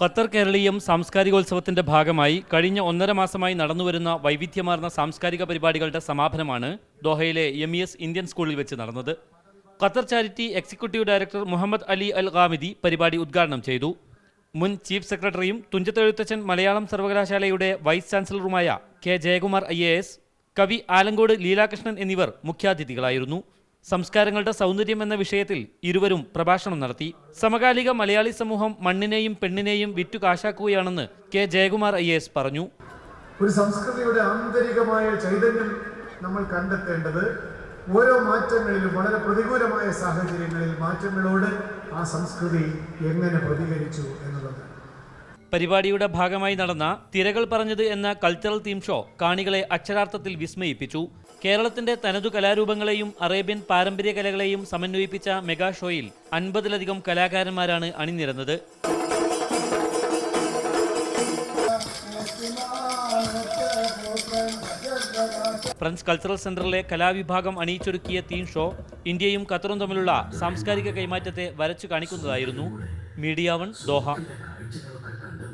Qatar Keraleeyam സാംസ്കാരികോത്സവത്തിന്റെ ഭാഗമായി കഴിഞ്ഞ 1.5 മാസമായി നടന്നുവരുന്ന വൈവിധ്യമാർന്ന സാംസ്കാരിക പരിപാടികളുടെ സമാപനമാണ് ദോഹയിലെ MES ഇന്ത്യൻ സ്കൂളിൽ വെച്ച് നടന്നത്. Qatar charity executive director Muhammad Ali Al Khamidi പരിപാടി ഉദ്ഘാടനം ചെയ്തു. മുൻ ചീഫ് സെക്രട്ടറിയും തുഞ്ചത്തെഴുത്തച്ഛൻ മലയാളം സർവകലാശാലയുടെ വൈസ് ചാൻസലറുമായ കെ ജയകുമാർ IAS, കവി ആലങ്കോട് ലീലാകൃഷ്ണൻ എന്നിവർ മുഖ്യാതിഥികളായിരുന്നു. സംസ്കാരങ്ങളുടെ സൗന്ദര്യം എന്ന വിഷയത്തിൽ ഇരുവരും പ്രഭാഷണം നടത്തി. സമകാലിക മലയാളി സമൂഹം മണ്ണിനെയും പെണ്ണിനെയും വിറ്റു കാശാക്കുകയാണെന്ന് കെ ജയകുമാർ IAS പറഞ്ഞു. ഒരു സംസ്കൃതിയുടെ ആന്തരികമായ ചൈതന്യം നമ്മൾ കണ്ടെത്തേണ്ടത് ഓരോ മാറ്റങ്ങളിലും, വളരെ പ്രതികൂലമായ സാഹചര്യങ്ങളിൽ മാറ്റങ്ങളോട് ആ സംസ്കൃതി എങ്ങനെ പ്രതികരിച്ചു എന്നുള്ളത്. പരിപാടിയുടെ ഭാഗമായി നടന്ന തിരകൾ പറഞ്ഞത് എന്ന കൾച്ചറൽ തീം ഷോ കാണികളെ അക്ഷരാർത്ഥത്തിൽ വിസ്മയിപ്പിച്ചു. കേരളത്തിന്റെ തനതു കലാരൂപങ്ങളെയും അറേബ്യൻ പാരമ്പര്യ കലകളെയും സമന്വയിപ്പിച്ച മെഗാ ഷോയിൽ 50-ലധികം കലാകാരന്മാരാണ് അണിനിരന്നത്. ഫ്രഞ്ച് കൾച്ചറൽ സെന്ററിലെ കലാവിഭാഗം അണിയിച്ചൊരുക്കിയ തീം ഷോ ഇന്ത്യയും ഖത്തറും തമ്മിലുള്ള സാംസ്കാരിക കൈമാറ്റത്തെ വരച്ചു കാണിക്കുന്നതായിരുന്നു. Media 1 Doha.